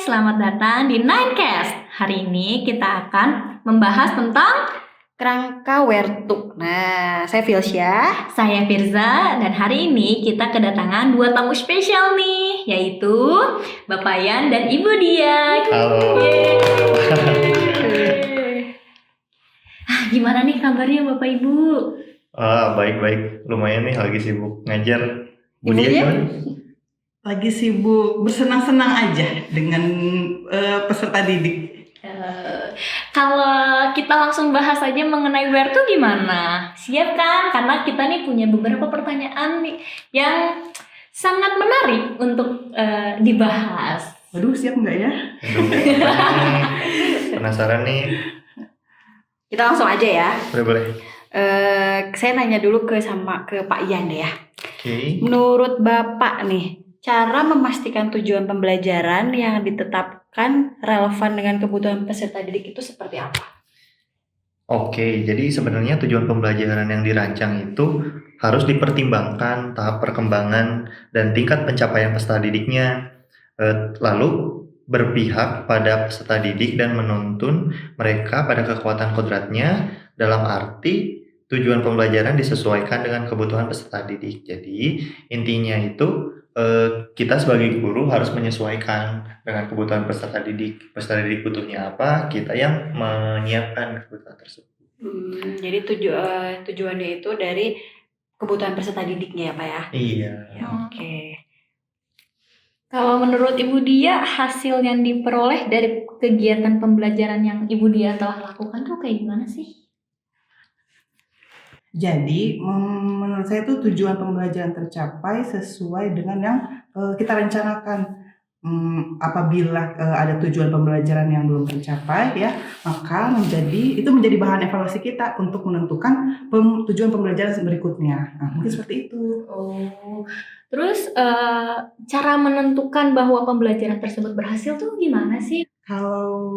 selamat datang di Ninecast. Hari ini kita akan membahas tentang Kerangka Wertuk. Nah, saya Filsya. saya Firza, dan hari ini kita kedatangan dua tamu spesial nih, yaitu Bapak Yan dan Ibu Dia. Halo. Gimana nih kabarnya Bapak Ibu? Baik-baik. Lumayan nih lagi sibuk ngajar. Ibu Dia Dia? gimana? Lagi sibuk bersenang-senang aja dengan peserta didik. Kalau kita langsung bahas aja mengenai Wertu gimana? Siap kan? Karena kita nih punya beberapa pertanyaan nih yang sangat menarik untuk dibahas. Waduh, siap nggak ya? Penasaran nih. Kita langsung aja ya. Boleh. Saya nanya dulu ke Pak Ian deh ya. Oke. Menurut Bapak nih, cara memastikan tujuan pembelajaran yang ditetapkan relevan dengan kebutuhan peserta didik itu seperti apa? Oke, jadi sebenarnya tujuan pembelajaran yang dirancang itu harus dipertimbangkan tahap perkembangan dan tingkat pencapaian peserta didiknya. Lalu berpihak pada peserta didik dan menuntun mereka pada kekuatan kodratnya, dalam arti tujuan pembelajaran disesuaikan dengan kebutuhan peserta didik. Jadi intinya itu kita sebagai guru harus menyesuaikan dengan kebutuhan peserta didik. Peserta didik butuhnya apa, kita yang menyiapkan kebutuhan tersebut. Jadi tujuannya itu dari kebutuhan peserta didiknya ya Pak ya? Iya. Ya, oke. Kalau menurut Ibu Dia, hasil yang diperoleh dari kegiatan pembelajaran yang Ibu Dia telah lakukan tuh kayak gimana sih? Jadi menurut saya itu tujuan pembelajaran tercapai sesuai dengan yang kita rencanakan. Apabila ada tujuan pembelajaran yang belum tercapai ya, maka itu menjadi bahan evaluasi kita untuk menentukan tujuan pembelajaran berikutnya. Nah, mungkin seperti itu. Oh, terus cara menentukan bahwa pembelajaran tersebut berhasil tuh gimana sih? Kalau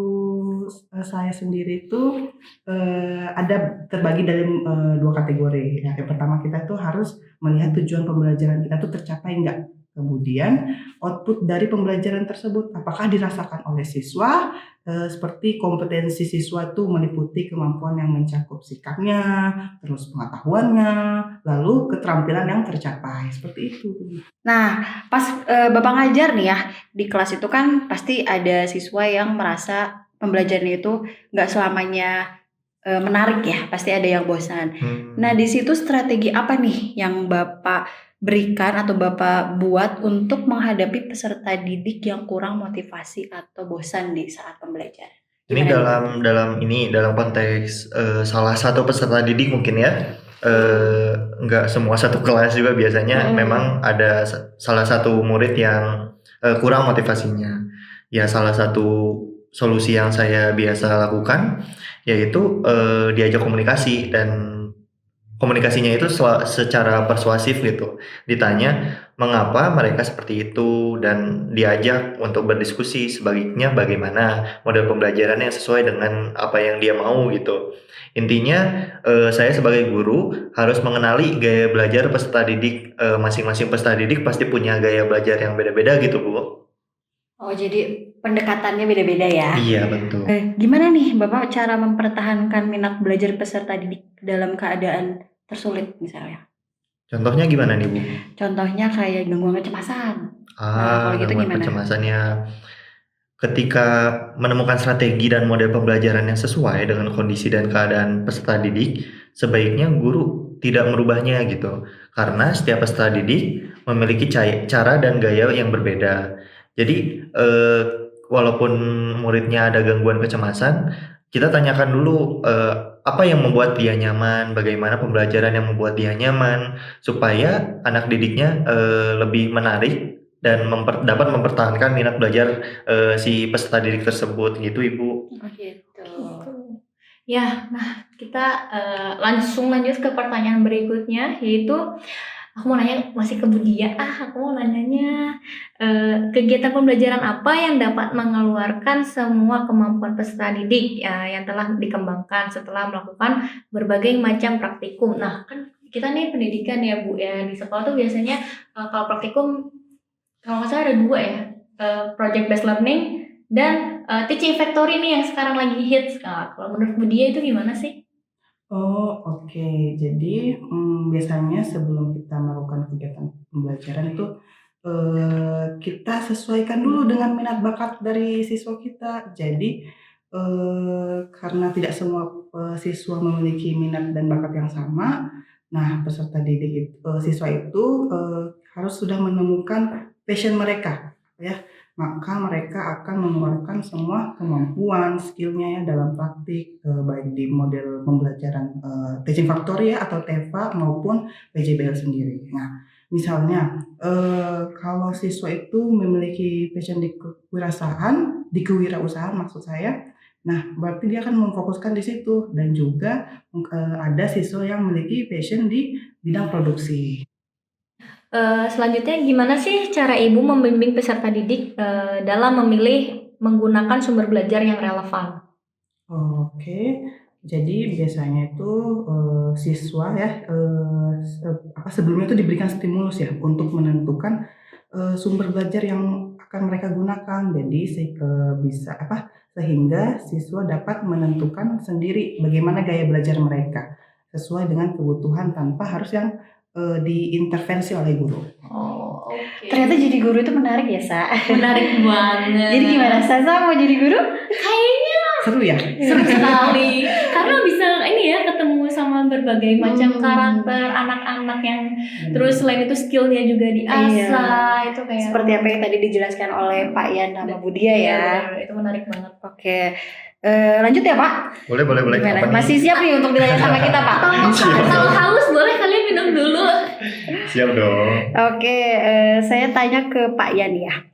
saya sendiri itu ada terbagi dalam dua kategori. Yang pertama, kita tuh harus melihat tujuan pembelajaran kita tuh tercapai enggak. Kemudian output dari pembelajaran tersebut apakah dirasakan oleh siswa, seperti kompetensi siswa itu meliputi kemampuan yang mencakup sikapnya, terus pengetahuannya, lalu keterampilan yang tercapai, seperti itu. Nah, pas Bapak ngajar nih ya, di kelas itu kan pasti ada siswa yang merasa pembelajaran itu nggak selamanya menarik ya, pasti ada yang bosan. Nah, di situ strategi apa nih yang Bapak berikan atau Bapak buat untuk menghadapi peserta didik yang kurang motivasi atau bosan di saat pembelajaran? Ini dalam konteks salah satu peserta didik mungkin ya. Nggak semua satu kelas juga biasanya memang ada salah satu murid yang kurang motivasinya. Ya, salah satu solusi yang saya biasa lakukan yaitu diajak komunikasi, dan komunikasinya itu secara persuasif gitu. Ditanya mengapa mereka seperti itu dan diajak untuk berdiskusi sebaliknya bagaimana model pembelajaran yang sesuai dengan apa yang dia mau gitu. Intinya saya sebagai guru harus mengenali gaya belajar peserta didik. Masing-masing peserta didik pasti punya gaya belajar yang beda-beda gitu, Bu. Oh, jadi pendekatannya beda-beda ya? Iya, betul. Gimana nih Bapak cara mempertahankan minat belajar peserta didik dalam keadaan tersulit misalnya? Contohnya gimana nih, Bu? Contohnya kayak gangguan kecemasan. Kalau gitu gangguan gimana? kecemasannya. Ketika menemukan strategi dan model pembelajaran yang sesuai dengan kondisi dan keadaan peserta didik, sebaiknya guru tidak merubahnya gitu. Karena setiap peserta didik memiliki cara dan gaya yang berbeda. Jadi walaupun muridnya ada gangguan kecemasan, kita tanyakan dulu apa yang membuat dia nyaman, bagaimana pembelajaran yang membuat dia nyaman, supaya anak didiknya lebih menarik dan dapat mempertahankan minat belajar si peserta didik tersebut gitu, Ibu. Oh gitu. Ya, nah kita langsung lanjut ke pertanyaan berikutnya, yaitu aku mau nanya masih ke Bu Dia. Aku mau nanyanya kegiatan pembelajaran apa yang dapat mengeluarkan semua kemampuan peserta didik yang telah dikembangkan setelah melakukan berbagai macam praktikum. Nah, kan kita nih pendidikan ya Bu ya, di sekolah tuh biasanya kalau praktikum kalau nggak salah ada dua ya, project based learning dan teaching factory nih yang sekarang lagi hits. Kalau menurut Budia itu gimana sih? Oh, oke. Jadi biasanya sebelum kita melakukan kegiatan pembelajaran itu kita sesuaikan dulu dengan minat bakat dari siswa kita. Jadi karena tidak semua siswa memiliki minat dan bakat yang sama, nah peserta didik siswa itu harus sudah menemukan passion mereka, ya. Maka mereka akan mengeluarkan semua kemampuan, skillnya ya dalam praktik, baik di model pembelajaran teaching factory ya atau TEFA maupun PJBL sendiri. Nah, misalnya kalau siswa itu memiliki passion di kewirausahaan maksud saya, nah berarti dia akan memfokuskan di situ, dan juga ada siswa yang memiliki passion di bidang produksi. Selanjutnya gimana sih cara ibu membimbing peserta didik dalam memilih menggunakan sumber belajar yang relevan? Oke, jadi biasanya itu siswa ya sebelumnya itu diberikan stimulus ya untuk menentukan sumber belajar yang akan mereka gunakan. Jadi sehingga siswa dapat menentukan sendiri bagaimana gaya belajar mereka sesuai dengan kebutuhan tanpa harus yang diintervensi oleh guru. Oh, oke. Ternyata jadi guru itu menarik ya, Sa. Menarik banget. Jadi gimana, Sa mau jadi guru? Kayaknya Seru ya? seru sekali. Karena bisa ini ya ketemu sama berbagai macam karakter anak-anak yang terus selain itu skillnya juga diasah. Itu kayak Seperti apa yang tadi dijelaskan oleh Pak Yan sama Budia ya. benar, itu menarik banget. Oke. Lanjut ya, Pak. Boleh. Gimana? Apa nih? Masih siap nih untuk ditanya sama kita, Pak? Kalau haus boleh kalian minum dulu. Siap dong. Oke, saya tanya ke Pak Yan ya.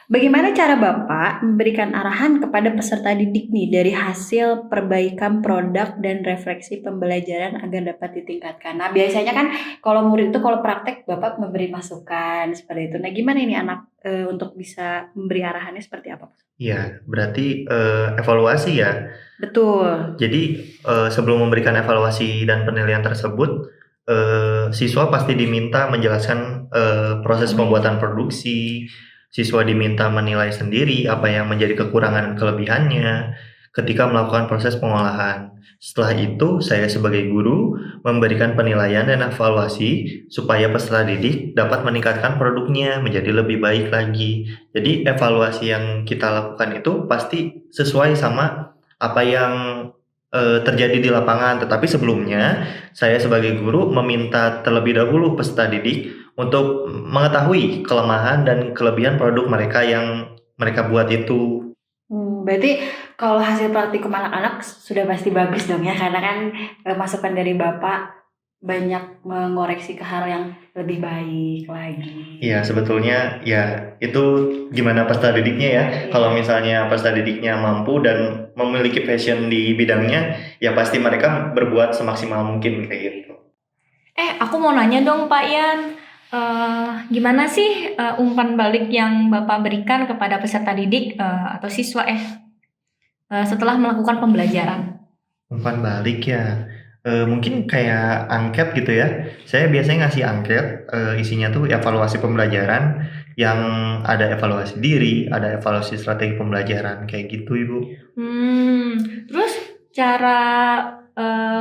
Bagaimana cara Bapak memberikan arahan kepada peserta didik nih dari hasil perbaikan produk dan refleksi pembelajaran agar dapat ditingkatkan? Nah, biasanya kan kalau murid itu kalau praktek Bapak memberi masukan seperti itu. Nah, gimana ini anak untuk bisa memberi arahannya seperti apa? Iya, berarti evaluasi ya. Betul. Jadi sebelum memberikan evaluasi dan penilaian tersebut, siswa pasti diminta menjelaskan proses pembuatan produksi. Siswa diminta menilai sendiri apa yang menjadi kekurangan dan kelebihannya ketika melakukan proses pengolahan. Setelah itu, saya sebagai guru memberikan penilaian dan evaluasi supaya peserta didik dapat meningkatkan produknya menjadi lebih baik lagi. Jadi evaluasi yang kita lakukan itu pasti sesuai sama apa yang terjadi di lapangan. Tetapi sebelumnya, saya sebagai guru meminta terlebih dahulu peserta didik untuk mengetahui kelemahan dan kelebihan produk mereka yang mereka buat itu. Berarti kalau hasil praktikum anak-anak sudah pasti bagus dong ya, karena kan masukan dari Bapak banyak mengoreksi ke hal yang lebih baik lagi. Iya, sebetulnya ya itu gimana peserta didiknya ya. Kalau misalnya peserta didiknya mampu dan memiliki passion di bidangnya, ya pasti mereka berbuat semaksimal mungkin kayak gitu. Aku mau nanya dong Pak Yan. Gimana sih umpan balik yang Bapak berikan kepada peserta didik atau siswa setelah melakukan pembelajaran? Umpan balik ya, mungkin kayak angket gitu ya. Saya biasanya ngasih angket, isinya tuh evaluasi pembelajaran, yang ada evaluasi diri, ada evaluasi strategi pembelajaran, kayak gitu Ibu. Terus cara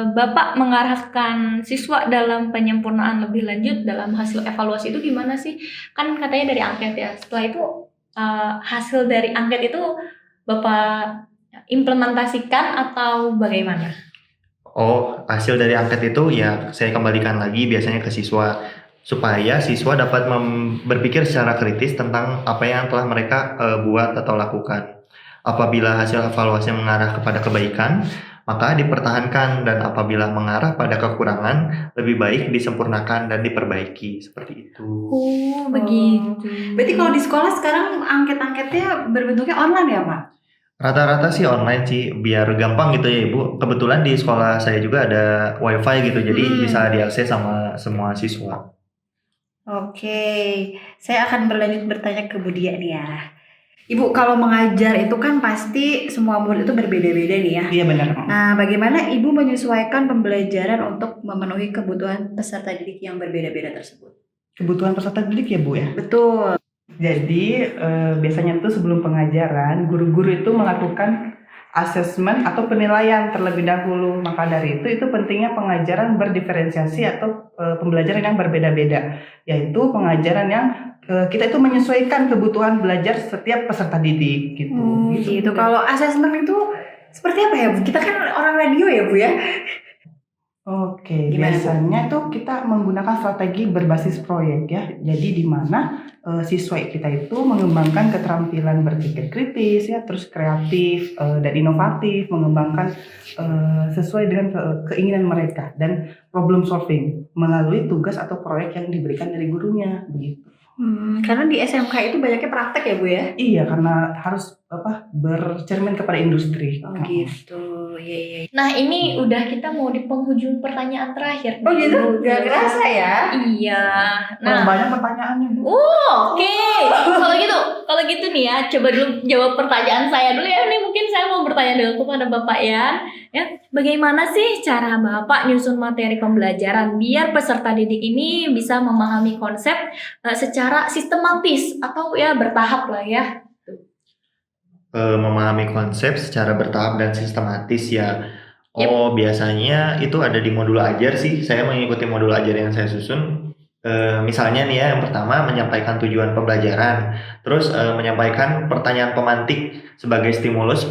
Bapak mengarahkan siswa dalam penyempurnaan lebih lanjut dalam hasil evaluasi itu gimana sih? Kan katanya dari angket ya. Setelah itu hasil dari angket itu Bapak implementasikan atau bagaimana? Oh, hasil dari angket itu ya saya kembalikan lagi biasanya ke siswa supaya siswa dapat berpikir secara kritis tentang apa yang telah mereka buat atau lakukan. Apabila hasil evaluasi mengarah kepada kebaikan, maka dipertahankan, dan apabila mengarah pada kekurangan, lebih baik disempurnakan dan diperbaiki, seperti itu. Oh, begitu. Berarti kalau di sekolah sekarang angket-angketnya berbentuknya online ya, Pak? Rata-rata sih online sih, biar gampang gitu ya Ibu. Kebetulan di sekolah saya juga ada wifi gitu, jadi bisa diakses sama semua siswa. Oke, saya akan berlanjut bertanya ke Budia nih ya. Ibu, kalau mengajar itu kan pasti semua murid itu berbeda-beda nih ya. Iya benar. Nah, bagaimana Ibu menyesuaikan pembelajaran untuk memenuhi kebutuhan peserta didik yang berbeda-beda tersebut? Kebutuhan peserta didik ya Bu ya. Betul. Jadi biasanya tuh sebelum pengajaran guru-guru itu melakukan asesmen atau penilaian terlebih dahulu. Maka dari itu pentingnya pengajaran berdiferensiasi atau pembelajaran yang berbeda-beda, yaitu pengajaran yang kita itu menyesuaikan kebutuhan belajar setiap peserta didik gitu. Gitu. Kalau asesmen itu seperti apa ya Bu? Kita kan orang radio ya Bu ya. Oke, Gimana, Bu? biasanya tuh kita menggunakan strategi berbasis proyek ya. Jadi di mana siswa kita itu mengembangkan keterampilan berpikir kritis ya, terus kreatif dan inovatif, mengembangkan sesuai dengan keinginan mereka dan problem solving melalui tugas atau proyek yang diberikan dari gurunya begitu. Karena di SMK itu banyaknya praktek ya Bu ya. Iya, karena harus bercermin kepada industri. Oh gitu, iya. Nah, ini udah kita mau di penghujung pertanyaan terakhir. Oh nih, gitu, Bu. gak kerasa ya? Iya. Nah, Nah, banyak pertanyaannya Bu. oke. Kalau gitu nih ya, coba dulu jawab pertanyaan saya dulu ya. Ini mungkin saya mau bertanya dulu kepada Bapak Yan. Ya, bagaimana sih cara Bapak nyusun materi pembelajaran biar peserta didik ini bisa memahami konsep secara sistematis atau ya bertahap lah ya? Memahami konsep secara bertahap dan sistematis ya. Oh, biasanya itu ada di modul ajar sih. Saya mengikuti modul ajar yang saya susun. Misalnya nih ya, yang pertama menyampaikan tujuan pembelajaran, terus menyampaikan pertanyaan pemantik sebagai stimulus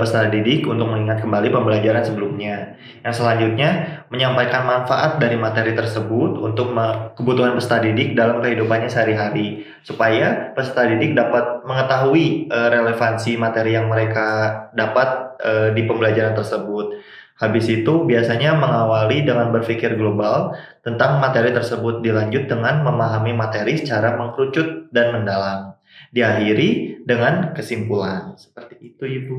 peserta didik untuk mengingat kembali pembelajaran sebelumnya. Yang selanjutnya menyampaikan manfaat dari materi tersebut untuk kebutuhan peserta didik dalam kehidupannya sehari-hari, supaya peserta didik dapat mengetahui relevansi materi yang mereka dapat di pembelajaran tersebut. Habis itu biasanya mengawali dengan berpikir global tentang materi tersebut, dilanjut dengan memahami materi secara mengkerucut dan mendalam. Diakhiri dengan kesimpulan. Seperti itu, Ibu.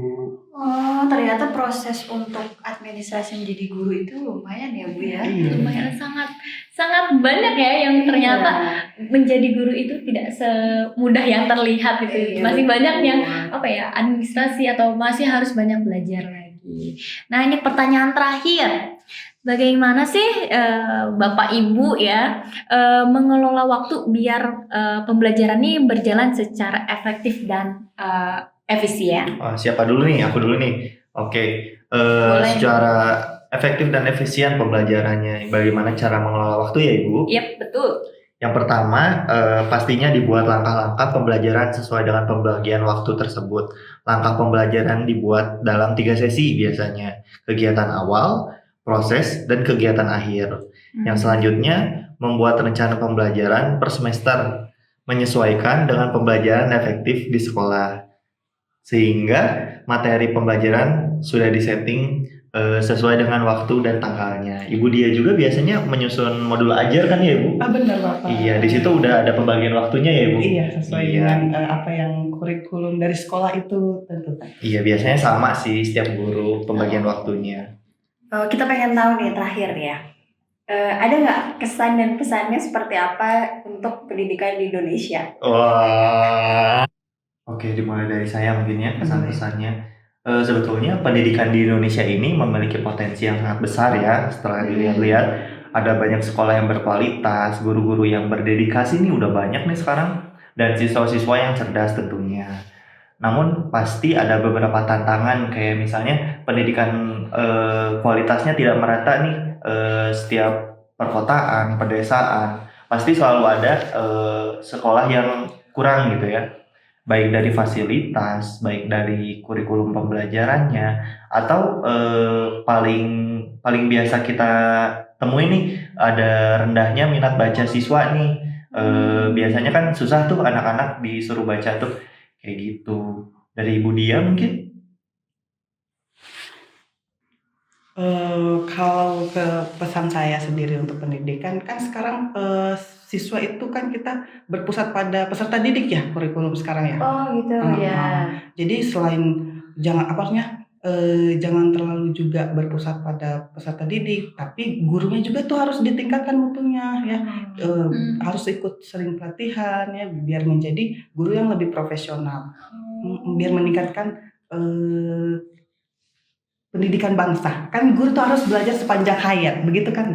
Oh, ternyata proses untuk administrasi menjadi guru itu lumayan ya Bu ya. Lumayan sangat banyak ya yang ternyata menjadi guru itu tidak semudah yang terlihat gitu. Iya, Masih betul. banyak yang administrasi atau masih harus banyak belajar lagi. Nah, ini pertanyaan terakhir. Bagaimana sih Bapak Ibu ya mengelola waktu biar pembelajaran ini berjalan secara efektif dan efisien? Siapa dulu nih? Aku dulu nih. Oke. Boleh. Secara efektif dan efisien pembelajarannya. Bagaimana cara mengelola waktu ya, Ibu? Yap, betul. Yang pertama, pastinya dibuat langkah-langkah pembelajaran sesuai dengan pembagian waktu tersebut. Langkah pembelajaran dibuat dalam 3 sesi biasanya. Kegiatan awal, proses, dan kegiatan akhir. Yang selanjutnya, membuat rencana pembelajaran per semester, menyesuaikan dengan pembelajaran efektif di sekolah. Sehingga materi pembelajaran sudah disetting sesuai dengan waktu dan tanggalnya. Ibu dia juga biasanya menyusun modul ajar kan ya, Ibu? Benar Bapak. Iya, di situ udah ada pembagian waktunya ya, Bu? Iya, sesuai Iya. dengan apa yang kurikulum dari sekolah itu tentukan. Iya, biasanya sama sih setiap guru pembagian waktunya. Kita pengen tahu nih terakhir ya. Ada nggak kesan dan pesannya seperti apa untuk pendidikan di Indonesia? Wah. Oke, dimulai dari saya mungkin ya kesan-pesannya. Sebetulnya pendidikan di Indonesia ini memiliki potensi yang sangat besar ya. Setelah dilihat-lihat, ada banyak sekolah yang berkualitas, guru-guru yang berdedikasi nih udah banyak nih sekarang, dan siswa-siswa yang cerdas tentunya. Namun pasti ada beberapa tantangan kayak misalnya pendidikan kualitasnya tidak merata nih setiap perkotaan, pedesaan. Pasti selalu ada sekolah yang kurang gitu ya. Baik dari fasilitas, baik dari kurikulum pembelajarannya, atau paling biasa kita temui nih ada rendahnya minat baca siswa nih. Biasanya kan susah tuh anak-anak disuruh baca tuh kayak gitu. Dari Ibu Dia mungkin? Kalau ke pesan saya sendiri untuk pendidikan kan sekarang siswa itu kan kita berpusat pada peserta didik ya kurikulum sekarang ya. Oh gitu ya. Jadi selain jangan jangan terlalu juga berpusat pada peserta didik, tapi gurunya juga tuh harus ditingkatkan mutunya ya. Harus ikut sering pelatihan ya biar menjadi guru yang lebih profesional. Biar meningkatkan pendidikan bangsa. Kan guru tuh harus belajar sepanjang hayat, begitu kan?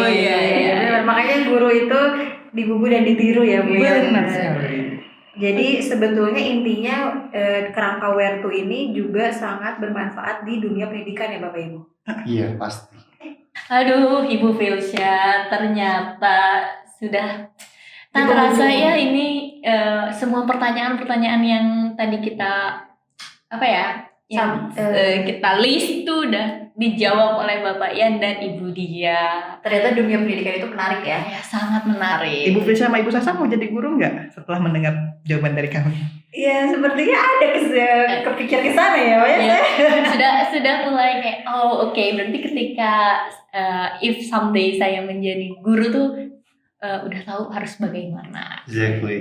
Iya. Makanya guru itu dibubu dan ditiru ya Bu ya. Benar sekali. Jadi sebetulnya intinya kerangka Where to ini juga sangat bermanfaat di dunia pendidikan ya Bapak Ibu. Iya pasti. Aduh, Ibu Filsya, ternyata sudah tak Ibu terasa Ibu. ya ini semua pertanyaan-pertanyaan yang tadi kita apa ya, yang kita list tuh udah dijawab oleh Bapak Yan dan Ibu Dia. Ternyata dunia pendidikan itu menarik ya. Ya, sangat menarik. Ibu Frisya sama Ibu Sasa mau jadi guru nggak setelah mendengar jawaban dari kami? Iya, sepertinya ada kepikir ke sana ya, Pak ya. sudah mulai kayak oke, berarti ketika if someday saya menjadi guru tuh udah tahu harus bagaimana. Exactly.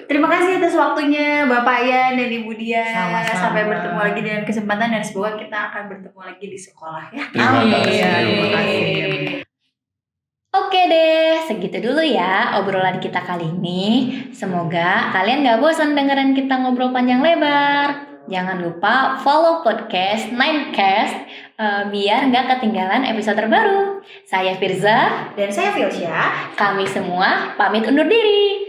Terima kasih atas waktunya Bapak Yan dan Ibu Dia. Sama-sama. Sampai bertemu lagi dengan kesempatan dan semoga kita akan bertemu lagi di sekolah ya. Terima kasih. Terima kasih. Oke deh, segitu dulu ya obrolan kita kali ini. Semoga kalian gak bosan dengerin kita ngobrol panjang lebar. Jangan lupa follow podcast 9cast biar gak ketinggalan episode terbaru. Saya Firza, Dan saya Filsya. kami semua pamit undur diri.